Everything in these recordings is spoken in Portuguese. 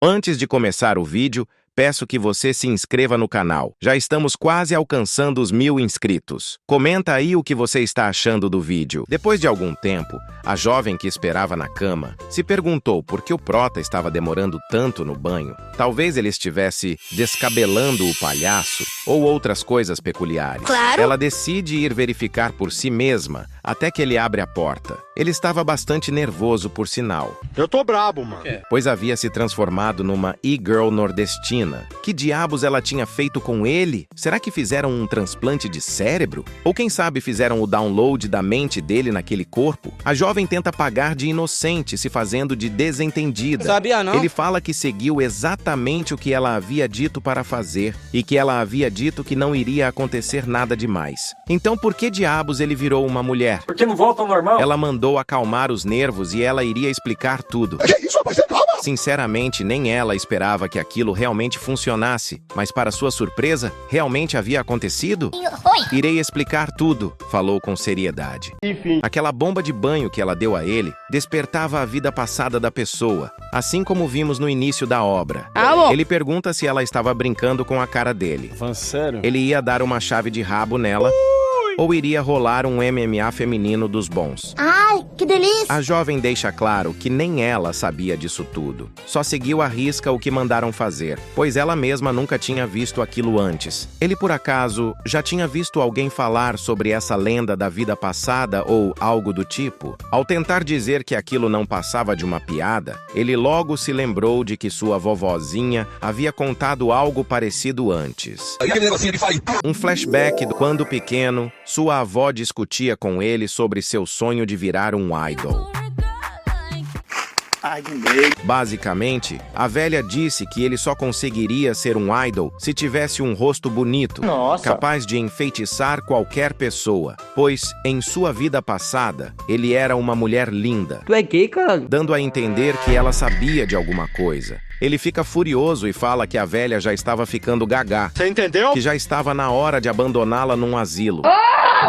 Antes de começar o vídeo, peço que você se inscreva no canal. Já estamos quase alcançando os 1000 inscritos. Comenta aí o que você está achando do vídeo. Depois de algum tempo, a jovem que esperava na cama se perguntou por que o prota estava demorando tanto no banho. Talvez ele estivesse descabelando o palhaço ou outras coisas peculiares. Claro. Ela decide ir verificar por si mesma até que ele abre a porta. Ele estava bastante nervoso, por sinal. Eu tô brabo, mano. Pois havia se transformado numa e-girl nordestina. Que diabos ela tinha feito com ele? Será que fizeram um transplante de cérebro? Ou quem sabe fizeram o download da mente dele naquele corpo? A jovem tenta pagar de inocente, se fazendo de desentendida. Sabia não? Ele fala que seguiu exatamente o que ela havia dito para fazer e que ela havia dito que não iria acontecer nada demais. Então por que diabos ele virou uma mulher? Porque não volta ao normal? Ela mandou acalmar os nervos e ela iria explicar tudo. Que isso, rapaz? Calma! Sinceramente, nem ela esperava que aquilo realmente funcionasse, mas para sua surpresa, realmente havia acontecido? Oi. Irei explicar tudo, falou com seriedade. Enfim. Aquela bomba de banho que ela deu a ele despertava a vida passada da pessoa, assim como vimos no início da obra. Alô? Ele pergunta se ela estava brincando com a cara dele. Falando sério? Ele ia dar uma chave de rabo nela ou iria rolar um MMA feminino dos bons. Ai, que delícia. A jovem deixa claro que nem ela sabia disso tudo. Só seguiu à risca o que mandaram fazer, pois ela mesma nunca tinha visto aquilo antes. Ele, por acaso, já tinha visto alguém falar sobre essa lenda da vida passada ou algo do tipo? Ao tentar dizer que aquilo não passava de uma piada, ele logo se lembrou de que sua vovozinha havia contado algo parecido antes. Um flashback de quando pequeno, sua avó discutia com ele sobre seu sonho de virar um idol. Ai, que meio. Basicamente, a velha disse que ele só conseguiria ser um idol se tivesse um rosto bonito, Nossa. capaz de enfeitiçar qualquer pessoa, pois, em sua vida passada, ele era uma mulher linda, Tu é gay, cara? dando a entender que ela sabia de alguma coisa. Ele fica furioso e fala que a velha já estava ficando gagá, Você entendeu? que já estava na hora de abandoná-la num asilo.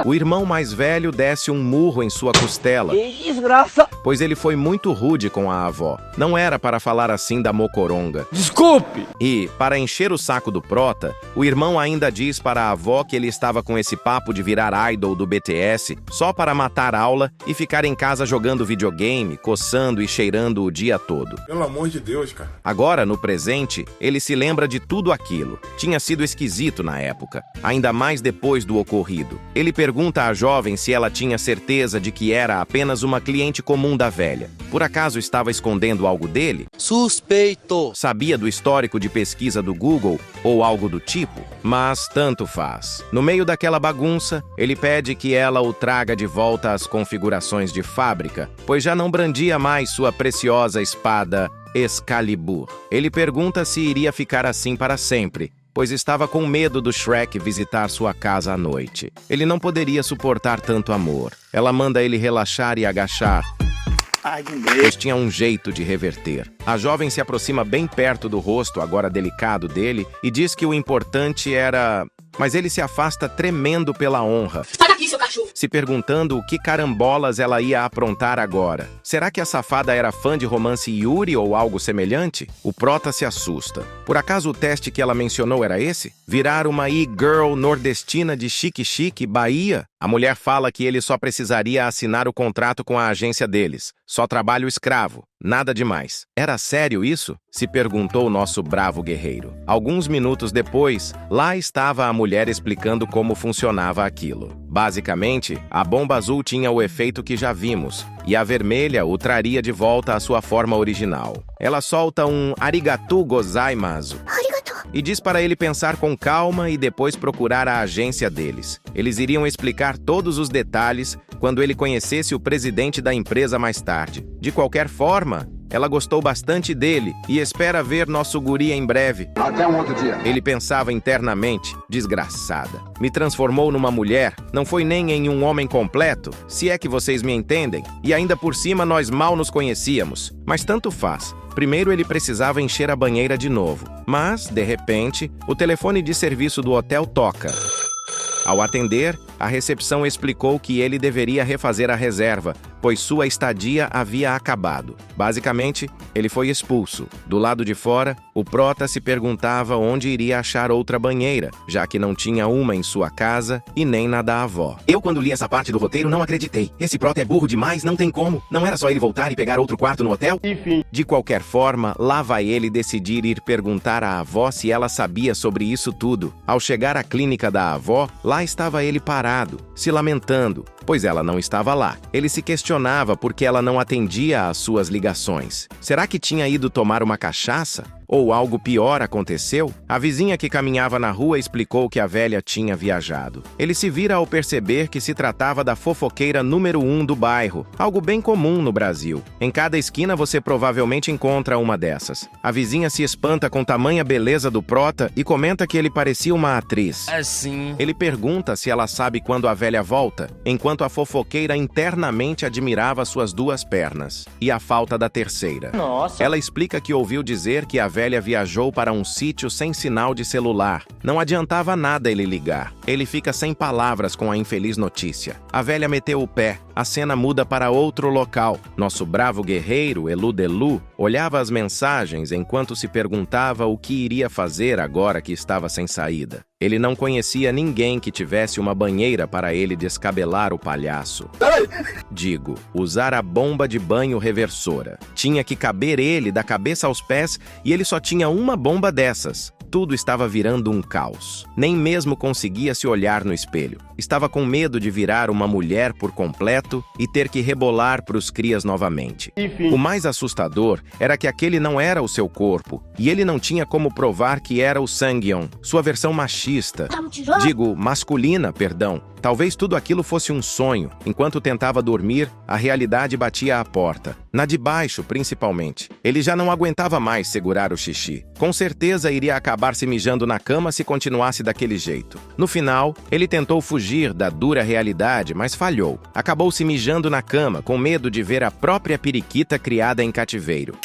O irmão mais velho desce um murro em sua costela, Que desgraça! pois ele foi muito rude com a avó. Não era para falar assim da mocoronga. Desculpe! E, para encher o saco do prota, o irmão ainda diz para a avó que ele estava com esse papo de virar idol do BTS só para matar aula e ficar em casa jogando videogame, coçando e cheirando o dia todo. Pelo amor de Deus, cara. Agora, no presente, ele se lembra de tudo aquilo. Tinha sido esquisito na época, ainda mais depois do ocorrido. Ele pergunta à jovem se ela tinha certeza de que era apenas uma cliente comum da velha. Por acaso estava escondendo algo dele? Suspeito! Sabia do histórico de pesquisa do Google ou algo do tipo? Mas tanto faz. No meio daquela bagunça, ele pede que ela o traga de volta às configurações de fábrica, pois já não brandia mais sua preciosa espada Excalibur. Ele pergunta se iria ficar assim para sempre, pois estava com medo do Shrek visitar sua casa à noite. Ele não poderia suportar tanto amor. Ela manda ele relaxar e agachar, Ai, que meio. pois tinha um jeito de reverter. A jovem se aproxima bem perto do rosto, agora delicado, dele, e diz que o importante era... Mas ele se afasta tremendo pela honra, Sai daqui, seu cachorro. se perguntando o que carambolas ela ia aprontar agora. Será que a safada era fã de romance Yuri ou algo semelhante? O prota se assusta. Por acaso o teste que ela mencionou era esse? Virar uma e-girl nordestina de Chique, Bahia? A mulher fala que ele só precisaria assinar o contrato com a agência deles. Só trabalho escravo. Nada demais. Era sério isso? Se perguntou o nosso bravo guerreiro. Alguns minutos depois, lá estava a mulher explicando como funcionava aquilo. Basicamente, a bomba azul tinha o efeito que já vimos, e a vermelha o traria de volta à sua forma original. Ela solta um arigatou gozaimasu e diz para ele pensar com calma e depois procurar a agência deles. Eles iriam explicar todos os detalhes quando ele conhecesse o presidente da empresa mais tarde. De qualquer forma, ela gostou bastante dele e espera ver nosso guri em breve. Até um outro dia. Ele pensava internamente, desgraçada. Me transformou numa mulher, não foi nem em um homem completo, se é que vocês me entendem. E ainda por cima nós mal nos conhecíamos. Mas tanto faz. Primeiro ele precisava encher a banheira de novo. Mas, de repente, o telefone de serviço do hotel toca. Ao atender, a recepção explicou que ele deveria refazer a reserva, pois pois sua estadia havia acabado. Basicamente, ele foi expulso. Do lado de fora, o prota se perguntava onde iria achar outra banheira, já que não tinha uma em sua casa e nem na da avó. Eu, quando li essa parte do roteiro, não acreditei. Esse prota é burro demais, não tem como. Não era só ele voltar e pegar outro quarto no hotel? De qualquer forma, lá vai ele decidir ir perguntar à avó se ela sabia sobre isso tudo. Ao chegar à clínica da avó, lá estava ele parado, se lamentando, pois ela não estava lá. Ele se questionava por que ela não atendia às suas ligações. Será que tinha ido tomar uma cachaça? Ou algo pior aconteceu? A vizinha que caminhava na rua explicou que a velha tinha viajado. Ele se vira ao perceber que se tratava da fofoqueira número 1 do bairro, algo bem comum no Brasil. Em cada esquina você provavelmente encontra uma dessas. A vizinha se espanta com tamanha beleza do prota e comenta que ele parecia uma atriz. Assim. Ele pergunta se ela sabe quando a velha volta, enquanto a fofoqueira internamente admirava suas 2 pernas e a falta da terceira. Nossa. Ela explica que ouviu dizer que a velha viajou para um sítio sem sinal de celular. Não adiantava nada ele ligar. Ele fica sem palavras com a infeliz notícia. A velha meteu o pé. A cena muda para outro local. Nosso bravo guerreiro, Elu Delu, olhava as mensagens enquanto se perguntava o que iria fazer agora que estava sem saída. Ele não conhecia ninguém que tivesse uma banheira para ele descabelar o palhaço. Digo, usar a bomba de banho reversora. Tinha que caber ele da cabeça aos pés e ele só tinha uma bomba dessas. Tudo estava virando um caos. Nem mesmo conseguia se olhar no espelho. Estava com medo de virar uma mulher por completo e ter que rebolar para os crias novamente. O mais assustador era que aquele não era o seu corpo, e ele não tinha como provar que era o Sangyeon, sua versão machista. Digo, masculina, perdão. Talvez tudo aquilo fosse um sonho. Enquanto tentava dormir, a realidade batia à porta. Na de baixo, principalmente. Ele já não aguentava mais segurar o xixi. Com certeza iria acabar se mijando na cama se continuasse daquele jeito. No final, ele tentou fugir da dura realidade, mas falhou. Acabou se mijando na cama, com medo de ver a própria periquita criada em cativeiro.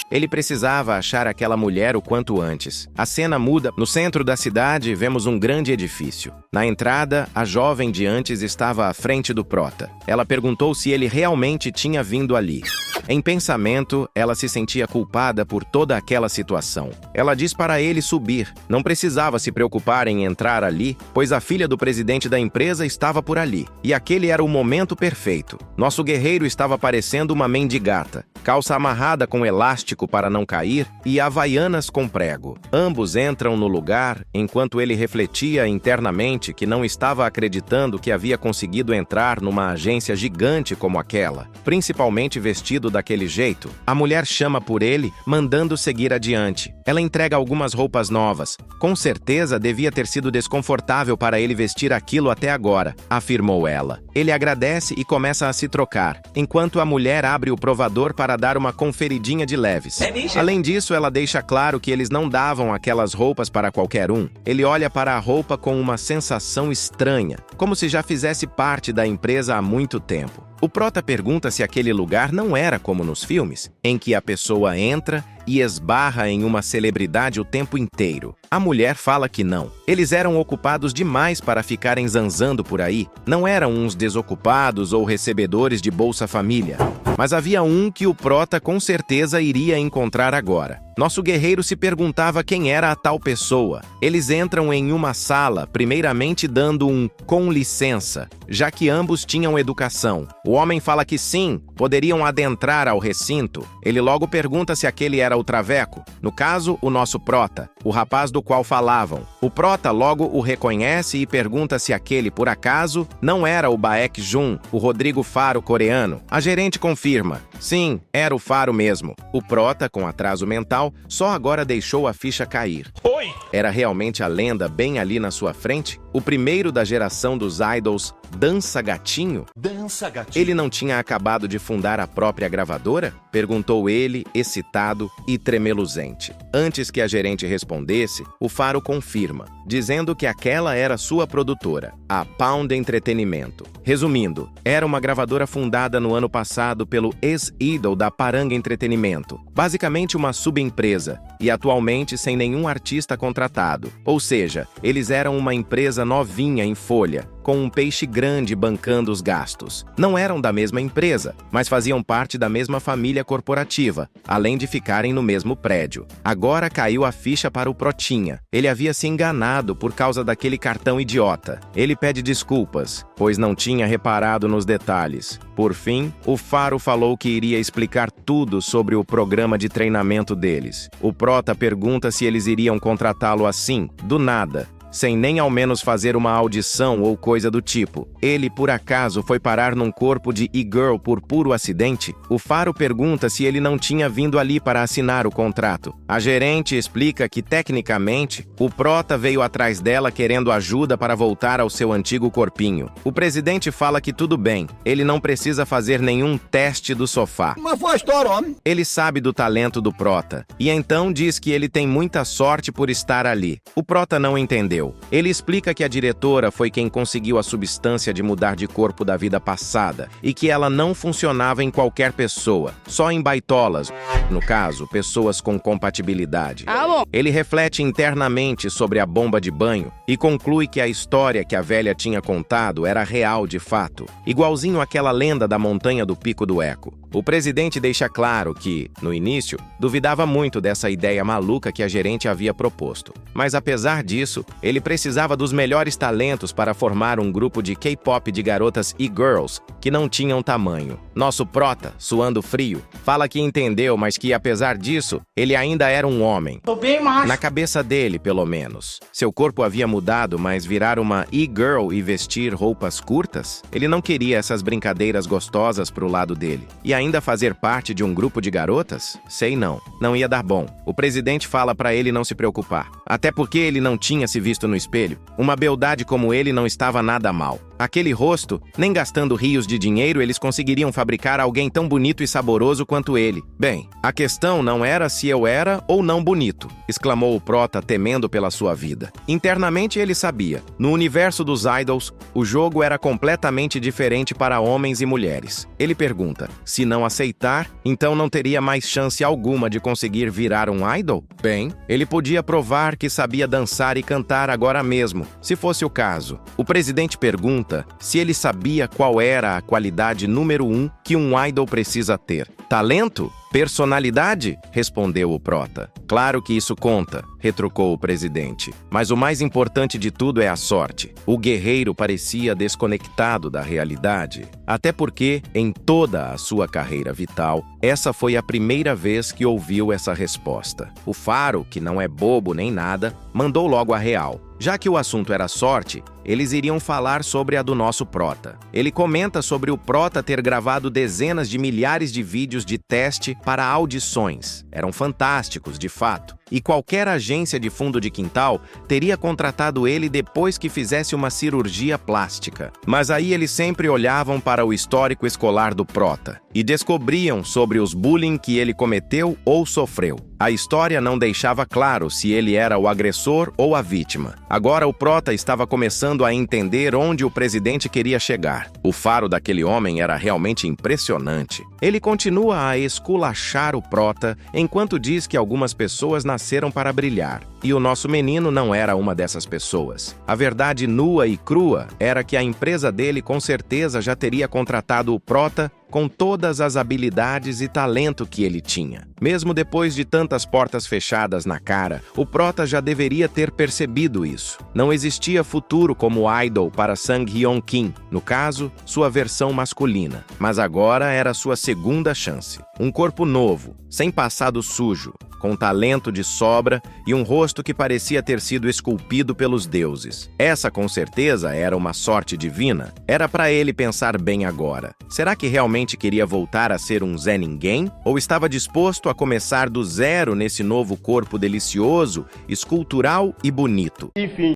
Ele precisava achar aquela mulher o quanto antes. A cena muda. No centro da cidade, vemos um grande edifício. Na entrada, a jovem de antes estava à frente do prota. Ela perguntou se ele realmente tinha vindo ali. Em pensamento, ela se sentia culpada por toda aquela situação. Ela diz para ele subir. Não precisava se preocupar em entrar ali, pois a filha do presidente da empresa estava por ali. E aquele era o momento perfeito. Nosso guerreiro estava parecendo uma mendigata. Calça amarrada com elástico para não cair e havaianas com prego. Ambos entram no lugar, enquanto ele refletia internamente que não estava acreditando que havia conseguido entrar numa agência gigante como aquela, principalmente vestido daquele jeito. A mulher chama por ele, mandando seguir adiante. Ela entrega algumas roupas novas. Com certeza devia ter sido desconfortável para ele vestir aquilo até agora, afirmou ela. Ele agradece e começa a se trocar, enquanto a mulher abre o provador para dar uma conferidinha de leves. Além disso, ela deixa claro que eles não davam aquelas roupas para qualquer um. Ele olha para a roupa com uma sensação estranha, como se já fizesse parte da empresa há muito tempo. O prota pergunta se aquele lugar não era como nos filmes, em que a pessoa entra e esbarra em uma celebridade o tempo inteiro. A mulher fala que não. Eles eram ocupados demais para ficarem zanzando por aí. Não eram uns desocupados ou recebedores de Bolsa Família. Mas havia um que o prota com certeza iria encontrar agora. Nosso guerreiro se perguntava quem era a tal pessoa. Eles entram em uma sala, primeiramente dando um com licença, já que ambos tinham educação. O homem fala que sim, poderiam adentrar ao recinto. Ele logo pergunta se aquele era o traveco, no caso, o nosso prota, o rapaz do qual falavam. O prota logo o reconhece e pergunta se aquele, por acaso, não era o Baek Jun, o Rodrigo Faro coreano. A gerente confirma. Sim, era o Faro mesmo. O prota, com atraso mental, só agora deixou a ficha cair. Oi! Era realmente a lenda bem ali na sua frente? O primeiro da geração dos idols Dança Gatinho? Dança Gatinho. Ele não tinha acabado de fundar a própria gravadora? Perguntou ele, excitado e tremeluzente. Antes que a gerente respondesse, o Faro confirma, dizendo que aquela era sua produtora, a Pound Entretenimento. Resumindo, era uma gravadora fundada no ano passado pelo ex-idol da Paranga Entretenimento, basicamente uma subempresa, e atualmente sem nenhum artista contratado. Ou seja, eles eram uma empresa casa novinha em folha, com um peixe grande bancando os gastos. Não eram da mesma empresa, mas faziam parte da mesma família corporativa, além de ficarem no mesmo prédio. Agora caiu a ficha para o Protinha. Ele havia se enganado por causa daquele cartão idiota. Ele pede desculpas, pois não tinha reparado nos detalhes. Por fim, o Faro falou que iria explicar tudo sobre o programa de treinamento deles. O Prota pergunta se eles iriam contratá-lo assim, do nada, sem nem ao menos fazer uma audição ou coisa do tipo. Ele, por acaso, foi parar num corpo de e-girl por puro acidente? O Faro pergunta se ele não tinha vindo ali para assinar o contrato. A gerente explica que, tecnicamente, o Prota veio atrás dela querendo ajuda para voltar ao seu antigo corpinho. O presidente fala que tudo bem, ele não precisa fazer nenhum teste do sofá. Mas foi a história, homem. Ele sabe do talento do Prota, e então diz que ele tem muita sorte por estar ali. O Prota não entendeu. Ele explica que a diretora foi quem conseguiu a substância de mudar de corpo da vida passada e que ela não funcionava em qualquer pessoa, só em baitolas, no caso, pessoas com compatibilidade. Ele reflete internamente sobre a bomba de banho e conclui que a história que a velha tinha contado era real de fato, igualzinho àquela lenda da montanha do Pico do Eco. O presidente deixa claro que, no início, duvidava muito dessa ideia maluca que a gerente havia proposto. Mas apesar disso, ele precisava dos melhores talentos para formar um grupo de K-pop de garotas e girls que não tinham tamanho. Nosso Prota, suando frio, fala que entendeu, mas que apesar disso, ele ainda era um homem. Tô bem macho. Na cabeça dele, pelo menos. Seu corpo havia mudado, mas virar uma e-girl e vestir roupas curtas? Ele não queria essas brincadeiras gostosas pro lado dele. E ainda fazer parte de um grupo de garotas? Sei não. Não ia dar bom. O presidente fala pra ele não se preocupar. Até porque ele não tinha se visto no espelho. Uma beldade como ele não estava nada mal. Aquele rosto, nem gastando rios de dinheiro eles conseguiriam fabricar alguém tão bonito e saboroso quanto ele. Bem, a questão não era se eu era ou não bonito, exclamou o Prota temendo pela sua vida. Internamente ele sabia. No universo dos idols, o jogo era completamente diferente para homens e mulheres. Ele pergunta, se não aceitar, então não teria mais chance alguma de conseguir virar um idol? Bem, ele podia provar que sabia dançar e cantar agora mesmo, se fosse o caso. O presidente pergunta se ele sabia qual era a qualidade número 1 que um idol precisa ter. Talento? Personalidade? Respondeu o Prota. Claro que isso conta, retrucou o presidente. Mas o mais importante de tudo é a sorte. O guerreiro parecia desconectado da realidade. Até porque, em toda a sua carreira vital, essa foi a primeira vez que ouviu essa resposta. O Faro, que não é bobo nem nada, mandou logo a real. Já que o assunto era sorte, eles iriam falar sobre a do nosso Prota. Ele comenta sobre o Prota ter gravado dezenas de milhares de vídeos de teste para audições. Eram fantásticos, de fato. E qualquer agência de fundo de quintal teria contratado ele depois que fizesse uma cirurgia plástica. Mas aí eles sempre olhavam para o histórico escolar do Prota e descobriam sobre os bullying que ele cometeu ou sofreu. A história não deixava claro se ele era o agressor ou a vítima. Agora o Prota estava começando a entender onde o presidente queria chegar. O faro daquele homem era realmente impressionante. Ele continua a esculachar o Prota enquanto diz que algumas pessoas nasceram para brilhar. E o nosso menino não era uma dessas pessoas. A verdade nua e crua era que a empresa dele com certeza já teria contratado o Prota com todas as habilidades e talento que ele tinha. Mesmo depois de tantas portas fechadas na cara, o Prota já deveria ter percebido isso. Não existia futuro como idol para Sang-hyun Kim, no caso, sua versão masculina. Mas agora era sua segunda chance. Um corpo novo, sem passado sujo, com talento de sobra e um rosto que parecia ter sido esculpido pelos deuses. Essa, com certeza, era uma sorte divina. Era para ele pensar bem agora. Será que realmente queria voltar a ser um Zé Ninguém? Ou estava disposto a começar do zero nesse novo corpo delicioso, escultural e bonito? Enfim.